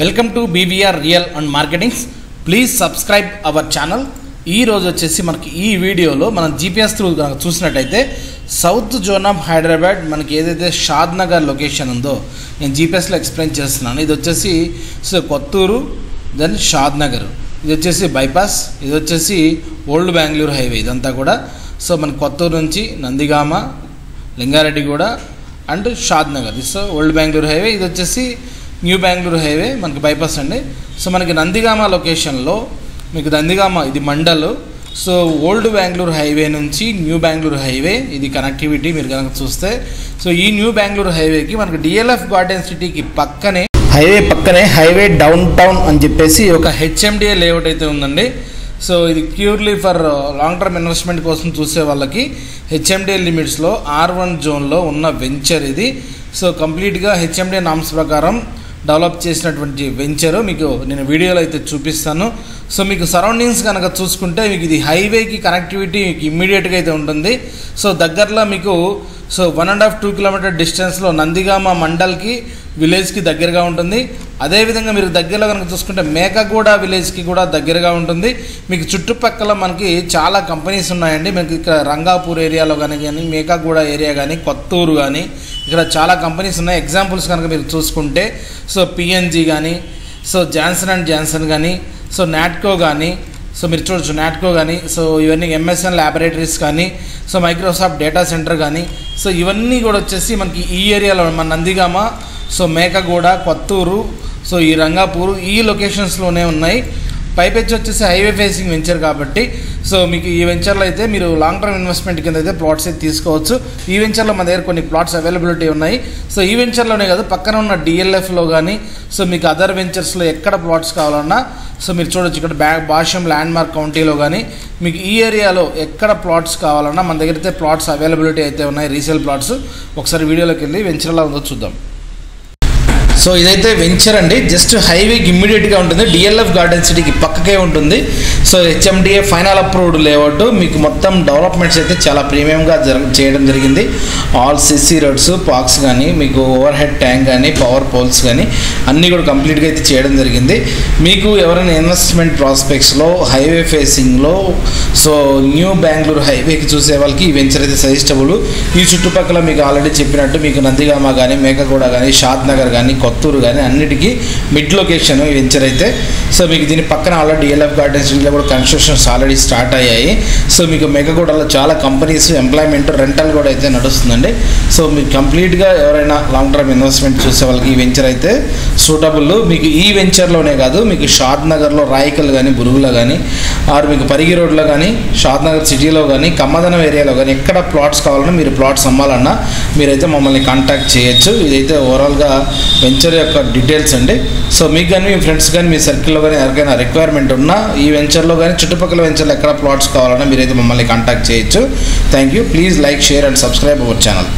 Welcome to BVR real and marketings. Please subscribe our channel. ఈ రోజు వచ్చేసి మనకి ఈ వీడియోలో మనం జీపీఎస్ త్రూ చూసినట్టయితే సౌత్ జోన్ ఆఫ్ హైదరాబాద్ మనకి ఏదైతే షాద్ నగర్ లొకేషన్ ఉందో నేను జీపీఎస్లో ఎక్స్ప్లెయిన్ చేస్తున్నాను. ఇది వచ్చేసి కొత్తూరు, దెన్ షాద్ నగర్, ఇది వచ్చేసి బైపాస్, ఇది వచ్చేసి ఓల్డ్ బెంగళూరు హైవే. ఇదంతా కూడా మన కొత్తూరు నుంచి Nandigama, Lingareddyguda and Shad Nagar. Old Bengaluru highway. ఇది వచ్చేసి న్యూ బెంగళూరు హైవే మనకి బైపాస్ అండి. మనకి నందిగామ లొకేషన్లో మీకు నందిగామ ఇది మండల్. ఓల్డ్ బెంగళూరు హైవే నుంచి న్యూ బెంగళూరు హైవే ఇది కనెక్టివిటీ మీరు కనుక చూస్తే. ఈ న్యూ బెంగళూరు హైవేకి మనకి డిఎల్ఎఫ్ గార్డెన్ సిటీకి పక్కనే హైవే డౌన్ టౌన్ అని చెప్పేసి ఒక హెచ్ఎండిఏ లేఅవుట్ అయితే ఉందండి. ఇది purely for long term investment కోసం చూసే వాళ్ళకి హెచ్ఎండిఏ లిమిట్స్లో R1 జోన్లో ఉన్న వెంచర్ ఇది. కంప్లీట్గా హెచ్ఎండిఏ నామ్స్ ప్రకారం డెవలప్ చేసినటువంటి వెంచరు మీకు నేను వీడియోలో అయితే చూపిస్తాను. మీకు సరౌండింగ్స్ కనుక చూసుకుంటే మీకు ఇది హైవేకి కనెక్టివిటీ మీకు ఇమ్మీడియట్గా అయితే ఉంటుంది. దగ్గరలో మీకు 1.5-2 కిలోమీటర్ డిస్టెన్స్లో నందిగామ మండల్కి విలేజ్కి దగ్గరగా ఉంటుంది. అదేవిధంగా మీరు దగ్గరలో కనుక చూసుకుంటే మేకగూడ విలేజ్కి కూడా దగ్గరగా ఉంటుంది. మీకు చుట్టుపక్కల మనకి చాలా కంపెనీస్ ఉన్నాయండి. మీకు ఇక్కడ రంగాపూర్ ఏరియాలో కానీ మేకగూడ ఏరియా కానీ కొత్తూరు కానీ ఇక్కడ చాలా కంపెనీస్ ఉన్నాయి. ఎగ్జాంపుల్స్ కనుక మీరు చూసుకుంటే పిఎన్జీ కానీ, జాన్సన్ అండ్ జాన్సన్ కానీ, నాట్కో కానీ, మీరు చూడొచ్చు నాట్కో కానీ, ఇవన్నీ ఎంఎస్ఎన్ ల్యాబొరేటరీస్ కానీ, మైక్రోసాఫ్ట్ డేటా సెంటర్ కానీ, ఇవన్నీ కూడా వచ్చేసి మనకి ఈ ఏరియాలో మన నందిగామ, మేకగూడ, కొత్తూరు, ఈ రంగాపూర్ ఈ లొకేషన్స్లోనే ఉన్నాయి. పైపెచ్చి వచ్చేసి హైవే ఫేసింగ్ వెంచర్ కాబట్టి మీకు ఈ వెంచర్లో అయితే మీరు లాంగ్ టర్మ్ ఇన్వెస్ట్మెంట్ కింద అయితే ప్లాట్స్ అయితే తీసుకోవచ్చు. ఈ వెంచర్లో మన దగ్గర కొన్ని ప్లాట్స్ అవైలబిలిటీ ఉన్నాయి. ఈ వెంచర్లోనే కాదు పక్కన ఉన్న డిఎల్ఎఫ్లో కానీ మీకు అదర్ వెంచర్స్లో ఎక్కడ ప్లాట్స్ కావాలన్నా మీరు చూడొచ్చు. ఇక్కడ భాష్యం ల్యాండ్మార్క్ కౌంటీలో కానీ మీకు ఈ ఏరియాలో ఎక్కడ ప్లాట్స్ కావాలన్నా మన దగ్గర అయితే ప్లాట్స్ అవైలబిలిటీ అయితే ఉన్నాయి, రీసేల్ ప్లాట్స్. ఒకసారి వీడియోలోకి వెళ్ళి వెంచర్లో ఉందో చూద్దాం. ఇదైతే వెంచర్ అండి. జస్ట్ హైవేకి ఇమ్మీడియట్గా ఉంటుంది, డిఎల్ఎఫ్ గార్డెన్ సిటీకి పక్కకే ఉంటుంది. HMDA final approved layout. మీకు మొత్తం డెవలప్మెంట్స్ అయితే చాలా ప్రీమియంగా చేయడం జరిగింది. ఆల్ సిసి రోడ్స్, పార్క్స్ కానీ, మీకు ఓవర్ హెడ్ ట్యాంక్ కానీ, పవర్ పోల్స్ కానీ అన్నీ కూడా కంప్లీట్గా అయితే చేయడం జరిగింది. మీకు ఎవరైనా ఇన్వెస్ట్మెంట్ ప్రాస్పెక్ట్స్లో హైవే ఫేసింగ్లో న్యూ బెంగళూరు హైవేకి చూసే వాళ్ళకి ఈ వెంచర్ అయితే సజెస్టబుల్. ఈ చుట్టుపక్కల మీకు ఆల్రెడీ చెప్పినట్టు మీకు నందిగామ కానీ, మేకగూడ కానీ, షాద్ నగర్ కానీ, కొత్తూరు కానీ అన్నిటికీ మిడ్ లొకేషన్ ఈ వెంచర్ అయితే. మీకు దీని పక్కన ఆల్రెడీ డిఎల్ఎఫ్ గార్డెన్ సిటీలో కూడా కన్స్ట్రక్షన్స్ ఆల్రెడీ స్టార్ట్ అయ్యాయి. మీకు మేకగూడలో చాలా కంపెనీస్ ఎంప్లాయ్మెంట్ రెంటల్ కూడా అయితే నడుస్తుందండి. మీకు కంప్లీట్గా ఎవరైనా లాంగ్ టర్మ్ ఇన్వెస్ట్మెంట్ చూసే వాళ్ళకి ఈ వెంచర్ అయితే సూటబుల్. మీకు ఈ వెంచర్లోనే కాదు మీకు షాద్ నగర్లో రాయికల్ కానీ, బురుగులో కానీ, మీకు పరిగి రోడ్లో కానీ, షాద్ నగర్ సిటీలో కానీ, కమ్మదనం ఏరియాలో కానీ ఎక్కడ ప్లాట్స్ కావాలన్నా మీరు ప్లాట్స్ అమ్మాలన్నా మీరైతే మమ్మల్ని కాంటాక్ట్ చేయొచ్చు. ఇదైతే ఓవరాల్గా వెంచర్ యొక్క డీటెయిల్స్ అండి. మీకు కానీ మీ ఫ్రెండ్స్ కానీ మీ సర్కిల్లో కానీ ఎవరికైనా రిక్వైర్మెంట్ ఉన్నా ఈ వెంచర్లో కానీ చుట్టుపక్కల వెంచర్లో ఎక్కడ ప్లాట్స్ కావాలన్నా మీరైతే మమ్మల్ని కాంటాక్ట్ చేయొచ్చు. Thank you. Please like, share and subscribe our channel.